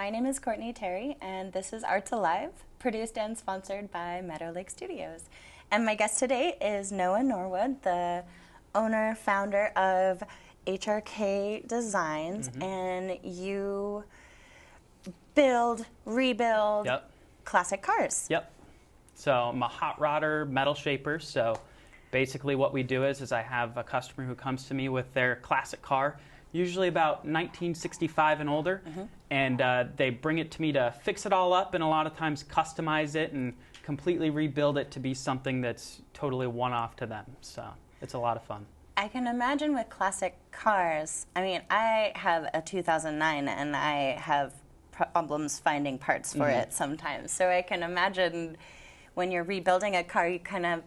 My name is Courtney Terry, and this is Arts Alive, produced and sponsored by Meadow Lake Studios. And my guest today is Noah Norwood, the owner, founder of HRK Designs, and you build, rebuild classic cars. Yep. So I'm a hot rodder metal shaper. So basically what we do is I have a customer who comes to me with their classic car, usually about 1965 and older, and they bring it to me to fix it all up and a lot of times customize it and completely rebuild it to be something that's totally one-off to them. So it's a lot of fun. I can imagine with classic cars, I mean, I have a 2009 and I have problems finding parts for it sometimes. So I can imagine when you're rebuilding a car, you kind of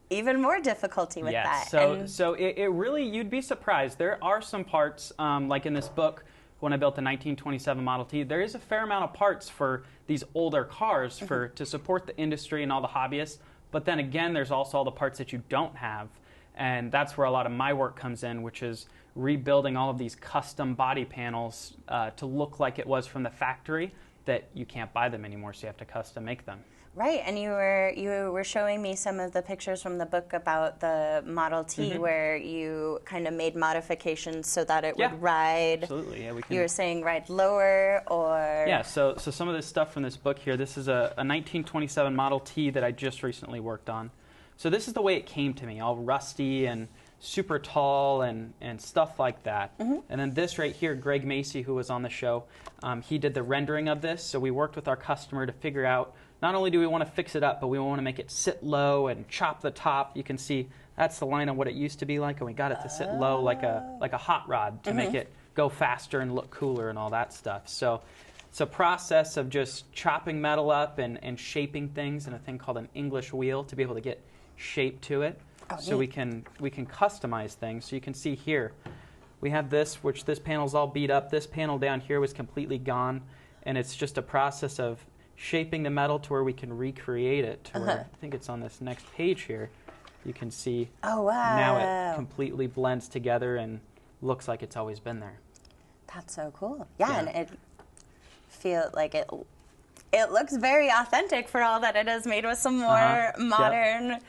even more difficulty with that. So it really, you'd be surprised. There are some parts, like in this book, when I built the 1927 Model T, there is a fair amount of parts for these older cars to support the industry and all the hobbyists. But then again, there's also all the parts that you don't have. And that's where a lot of my work comes in, which is rebuilding all of these custom body panels to look like it was from the factory, that you can't buy them anymore, so you have to custom make them. Right, and you were showing me some of the pictures from the book about the Model T where you kind of made modifications so that it would ride. Absolutely, yeah. We can. You were saying ride lower or... Yeah, so some of this stuff from this book here, this is a 1927 Model T that I just recently worked on. So this is the way it came to me, all rusty and super tall and stuff like that. And then this right here, Greg Macy, who was on the show, he did the rendering of this. So we worked with our customer to figure out, not only do we want to fix it up, but we want to make it sit low and chop the top. You can see that's the line of what it used to be like, and we got it to sit low like a hot rod to make it go faster and look cooler and all that stuff. So it's a process of just chopping metal up and shaping things in a thing called an English wheel to be able to get shape to it. So we can customize things. So you can see here, we have this, which this panel's all beat up. This panel down here was completely gone, and it's just a process of shaping the metal to where we can recreate it to where, I think it's on this next page here, you can see now it completely blends together and looks like it's always been there. That's so cool. Yeah, and it feels like it looks very authentic for all that it is made with some more modern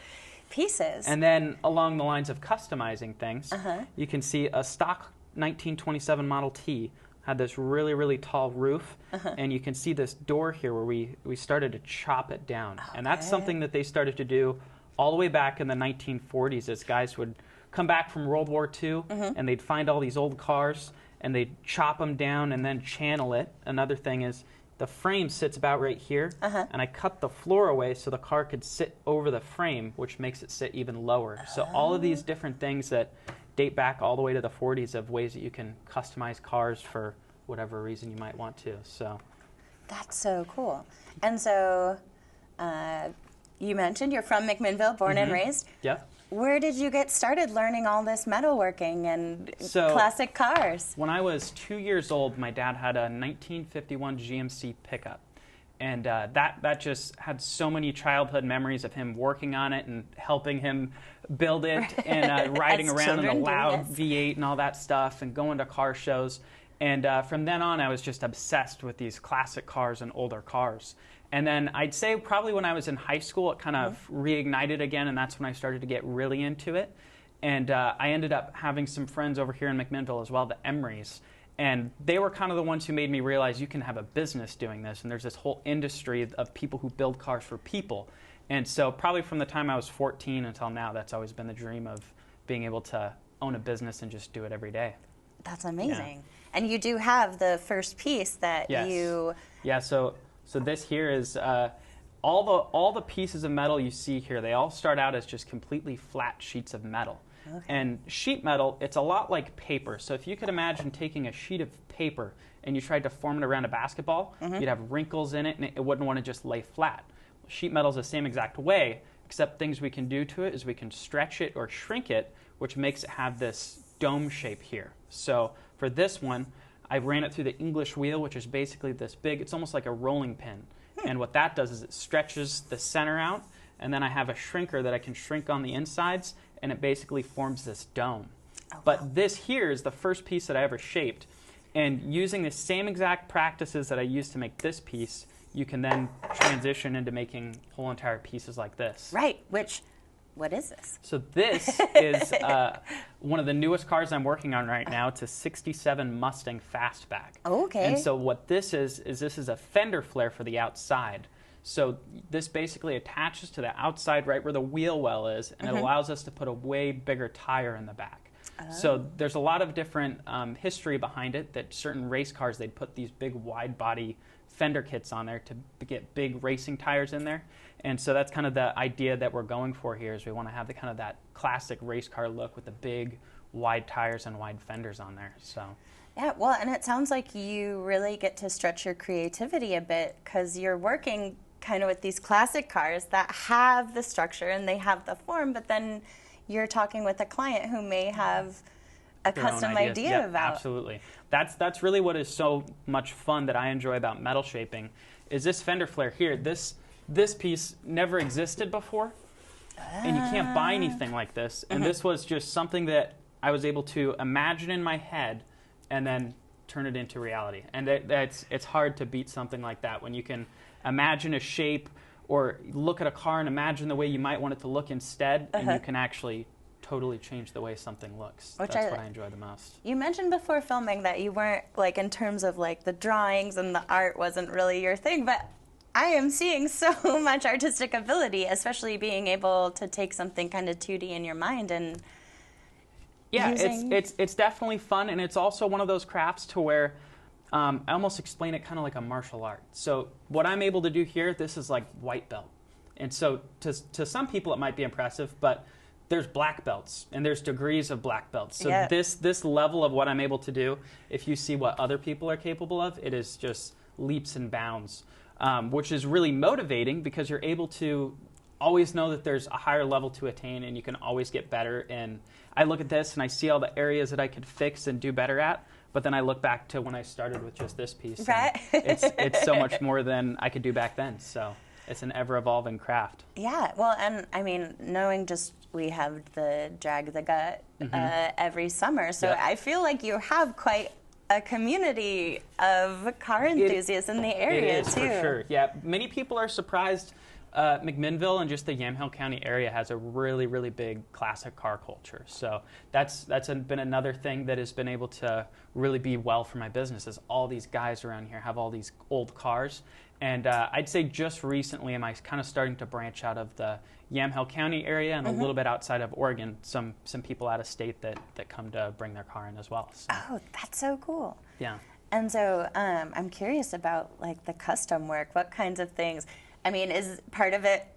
pieces. And then along the lines of customizing things, you can see a stock 1927 Model T had this really, really tall roof, and you can see this door here where we started to chop it down. And that's something that they started to do all the way back in the 1940s, as guys would come back from World War II, and they'd find all these old cars, and they'd chop them down and then channel it. Another thing is the frame sits about right here, and I cut the floor away so the car could sit over the frame, which makes it sit even lower. So all of these different things that date back all the way to the 40s of ways that you can customize cars for whatever reason you might want to. So that's so cool. And so you mentioned you're from McMinnville, born and raised. Yeah. Where did you get started learning all this metalworking and classic cars? When I was 2 years old, my dad had a 1951 GMC pickup. And that just had so many childhood memories of him working on it and helping him build it and riding around in the loud V8 and all that stuff and going to car shows. And from then on, I was just obsessed with these classic cars and older cars. And then I'd say probably when I was in high school, it kind of reignited again, and that's when I started to get really into it. And I ended up having some friends over here in McMinnville as well, the Emrys. And they were kind of the ones who made me realize you can have a business doing this, and there's this whole industry of people who build cars for people. And so probably from the time I was 14 until now, that's always been the dream of being able to own a business and just do it every day. That's amazing. Yeah. And you do have the first piece that you... Yeah, so this here is all the pieces of metal you see here, they all start out as just completely flat sheets of metal. Okay. And sheet metal, it's a lot like paper. So if you could imagine taking a sheet of paper and you tried to form it around a basketball, you'd have wrinkles in it and it wouldn't want to just lay flat. Sheet metal is the same exact way, except things we can do to it is we can stretch it or shrink it, which makes it have this dome shape here. So for this one, I ran it through the English wheel, which is basically this big, it's almost like a rolling pin. And what that does is it stretches the center out, and then I have a shrinker that I can shrink on the insides, and it basically forms this dome. But this here is the first piece that I ever shaped. And using the same exact practices that I used to make this piece, you can then transition into making whole entire pieces like this. Right, what is this? So this is one of the newest cars I'm working on right now. It's a 67 Mustang Fastback. Oh, okay. And so what this is a fender flare for the outside. So this basically attaches to the outside right where the wheel well is, and it allows us to put a way bigger tire in the back. So there's a lot of different history behind it, that certain race cars, they'd put these big wide body fender kits on there to get big racing tires in there. And so that's kind of the idea that we're going for here, is we want to have the kind of that classic race car look with the big wide tires and wide fenders on there. So yeah, well, and it sounds like you really get to stretch your creativity a bit, because you're working kind of with these classic cars that have the structure and they have the form, but then you're talking with a client who may have a custom idea about. Absolutely. That's really what is so much fun that I enjoy about metal shaping, is this fender flare here. This piece never existed before, and you can't buy anything like this. And this was just something that I was able to imagine in my head and then turn it into reality. And it's hard to beat something like that, when you can imagine a shape or look at a car and imagine the way you might want it to look instead, and you can actually totally change the way something looks. That's what I enjoy the most. You mentioned before filming that you weren't, like, in terms of like the drawings and the art wasn't really your thing, but I am seeing so much artistic ability, especially being able to take something kind of 2D in your mind and it's definitely fun, and it's also one of those crafts to where I almost explain it kind of like a martial art. So what I'm able to do here, this is like white belt. And so to some people it might be impressive, but there's black belts and there's degrees of black belts. So this level of what I'm able to do, if you see what other people are capable of, it is just leaps and bounds, which is really motivating, because you're able to always know that there's a higher level to attain, and you can always get better. And I look at this and I see all the areas that I could fix and do better at. But then I look back to when I started with just this piece. Right. It's so much more than I could do back then. So it's an ever-evolving craft. Yeah, well, and I mean, knowing just we have the Drag the Gut every summer, so I feel like you have quite a community of car enthusiasts in the area, it is, too. For sure. Yeah, many people are surprised. McMinnville and just the Yamhill County area has a really, really big classic car culture. So that's been another thing that has been able to really be well for my business, is all these guys around here have all these old cars. And I'd say just recently am I kind of starting to branch out of the Yamhill County area and a little bit outside of Oregon, some people out of state that come to bring their car in as well. So. Oh, that's so cool. Yeah. And so I'm curious about like the custom work. What kinds of things? I mean, is part of it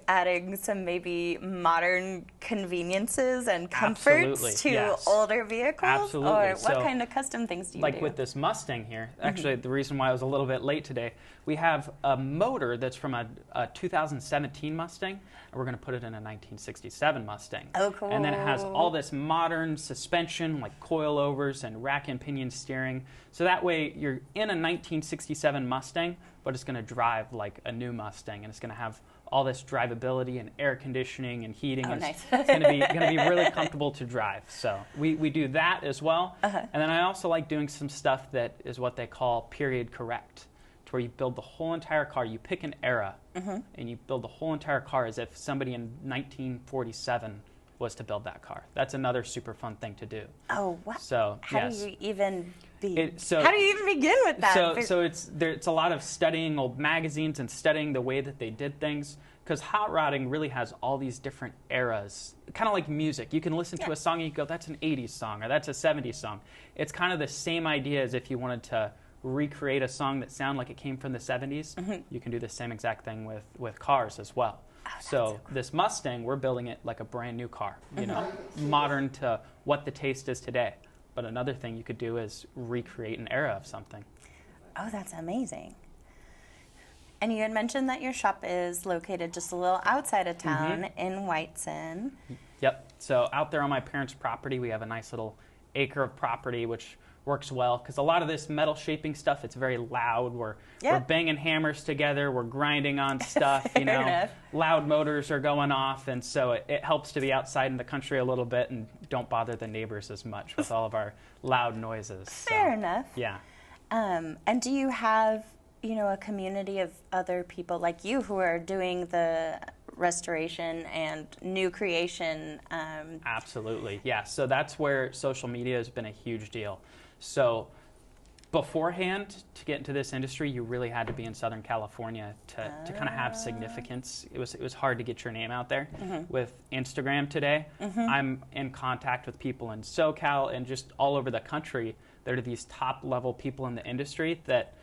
adding some maybe modern conveniences and comforts to older vehicles? Absolutely. Or what kind of custom things do you do? Like with this Mustang here, actually the reason why I was a little bit late today, we have a motor that's from a 2017 Mustang, and we're going to put it in a 1967 Mustang. Oh, cool. And then it has all this modern suspension, like coilovers and rack and pinion steering. So that way you're in a 1967 Mustang, but it's going to drive like a new Mustang, and it's going to have all this drivability and air conditioning and heating. Oh, nice. It's going to be really comfortable to drive. So we do that as well. And then I also like doing some stuff that is what they call period correct, to where you build the whole entire car. You pick an era, and you build the whole entire car as if somebody in 1947 was to build that car. That's another super fun thing to do. Oh, what? So how do you even begin with that? So it's a lot of studying old magazines and studying the way that they did things, because hot rodding really has all these different eras, kind of like music. You can listen to a song and you go, that's an 80s song, or that's a 70s song. It's kind of the same idea as if you wanted to recreate a song that sounded like it came from the 70s. You can do the same exact thing with cars as well. Oh, so cool. This Mustang, we're building it like a brand new car, you know, modern to what the taste is today. But another thing you could do is recreate an era of something. Oh, that's amazing. And you had mentioned that your shop is located just a little outside of town in Whiteson. Yep. So out there on my parents' property, we have a nice little acre of property, which works well, because a lot of this metal shaping stuff, it's very loud. We're banging hammers together, we're grinding on stuff, you know, enough. Loud motors are going off, and so it helps to be outside in the country a little bit and don't bother the neighbors as much with all of our loud noises. Fair enough. Yeah. And do you have, you know, a community of other people like you who are doing the restoration and new creation? Absolutely, yeah. So that's where social media has been a huge deal. So beforehand, to get into this industry, you really had to be in Southern California to kind of have significance. It was hard to get your name out there. With Instagram today, I'm in contact with people in SoCal and just all over the country. There are these top-level people in the industry that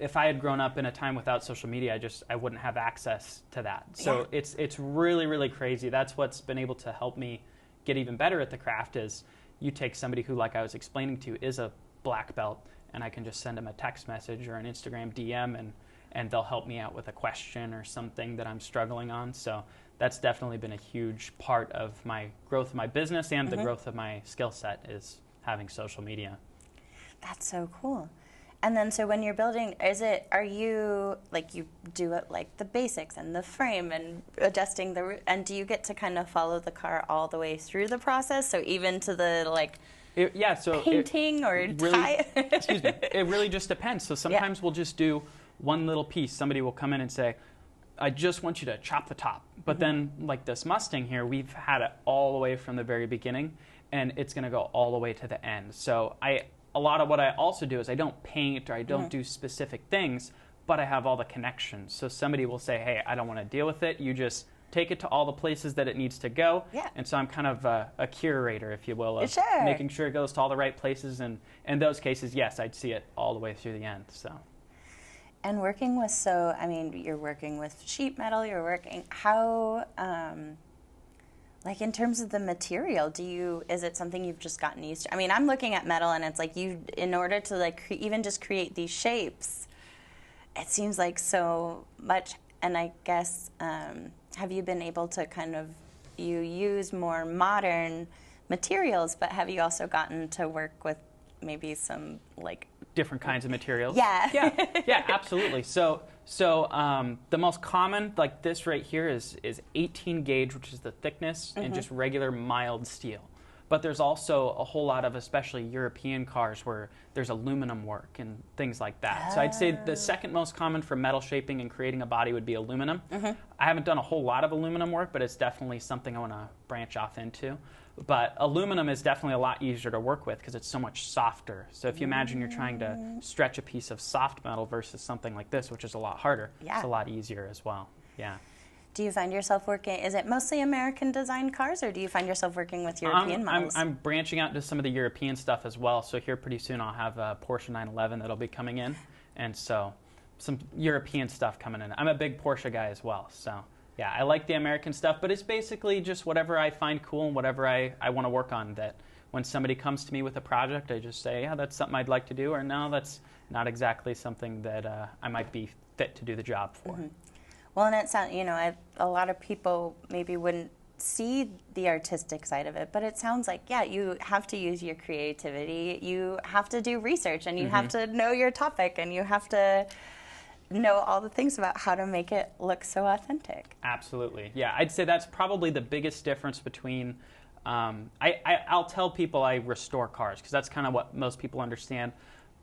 if I had grown up in a time without social media, I wouldn't have access to that. So it's really, really crazy. That's what's been able to help me get even better at the craft is you take somebody who, like I was explaining to you, is a black belt, and I can just send them a text message or an Instagram DM, and they'll help me out with a question or something that I'm struggling on. So that's definitely been a huge part of my growth of my business and the growth of my skill set is having social media. That's so cool. And then, so when you're building, are you, like, you do it like the basics and the frame and adjusting and do you get to kind of follow the car all the way through the process? So even to the, like, painting or tie? Excuse me. It really just depends. So sometimes we'll just do one little piece. Somebody will come in and say, I just want you to chop the top. But then, like this Mustang here, we've had it all the way from the very beginning, and it's going to go all the way to the end. So a lot of what I also do is I don't paint or I don't do specific things, but I have all the connections. So somebody will say, hey, I don't want to deal with it. You just take it to all the places that it needs to go. Yeah. And so I'm kind of a curator, if you will, of Sure. making sure it goes to all the right places. And in those cases, yes, I'd see it all the way through the end. So. And working with, you're working with sheet metal, how, like in terms of the material, is it something you've just gotten used to? I mean, I'm looking at metal and it's like in order to like even just create these shapes, it seems like so much. And I guess, have you been able to you use more modern materials, but have you also gotten to work with maybe some like different kinds of materials? Yeah, absolutely. So the most common, like this right here, is 18 gauge, which is the thickness, and just regular mild steel. But there's also a whole lot of, especially European cars, where there's aluminum work and things like that. So I'd say the second most common for metal shaping and creating a body would be aluminum. I haven't done a whole lot of aluminum work, but it's definitely something I want to branch off into. But aluminum is definitely a lot easier to work with because it's so much softer. So if you imagine you're trying to stretch a piece of soft metal versus something like this, which is a lot harder, it's a lot easier as well. Yeah. Do you find yourself working, is it mostly American designed cars, or do you find yourself working with European models? I'm branching out into some of the European stuff as well. So here pretty soon I'll have a Porsche 911 that'll be coming in. And so some European stuff coming in. I'm a big Porsche guy as well. So yeah, I like the American stuff, but it's basically just whatever I find cool and whatever I want to work on. That when somebody comes to me with a project, I just say, yeah, that's something I'd like to do, or no, that's not exactly something that I might be fit to do the job for. Well, and it sounds, a lot of people maybe wouldn't see the artistic side of it, but it sounds like, you have to use your creativity, you have to do research, and you have to know your topic, and you have to know all the things about how to make it look so authentic. Absolutely. Yeah, I'd say that's probably the biggest difference between, I'll tell people I restore cars, because that's kind of what most people understand.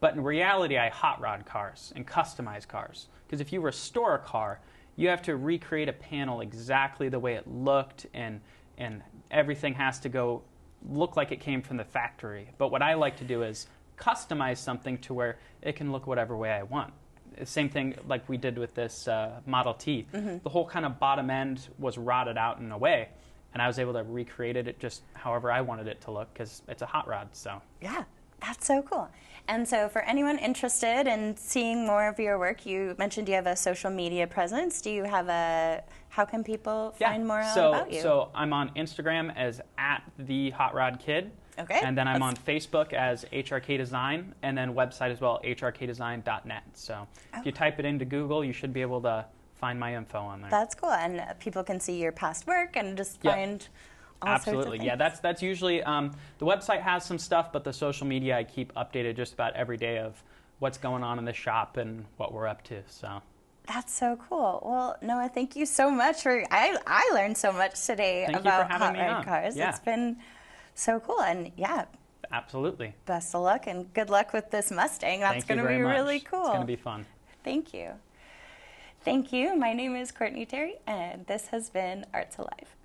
But in reality, I hot rod cars and customize cars. Because if you restore a car, you have to recreate a panel exactly the way it looked, and everything has to look like it came from the factory. But what I like to do is customize something to where it can look whatever way I want. Same thing like we did with this Model T. The whole kind of bottom end was rotted out in a way, and I was able to recreate it just however I wanted it to look because it's a hot rod. So yeah, that's so cool. And so for anyone interested in seeing more of your work, you mentioned you have a social media presence. Do you have how can people find more out about you? So I'm on Instagram as @thehotroddkid. Okay. And then I'm on Facebook as HRK Design, and then website as well, hrkdesign.net. So if you type it into Google, you should be able to find my info on there. That's cool. And people can see your past work and just find all Absolutely. sorts of Yeah, things. that's usually, the website has some stuff, but the social media I keep updated just about every day of what's going on in the shop and what we're up to. So That's so cool. Well, Noah, thank you so much for. I learned so much today thank you for about having hot me rod on. cars. Yeah, It's been so cool, and yeah, absolutely. best of luck and good luck with this Mustang. That's Thank you going to very be much. really cool. It's going to be fun. Thank you. Thank you. My name is Courtney Terry, and this has been Art to Life.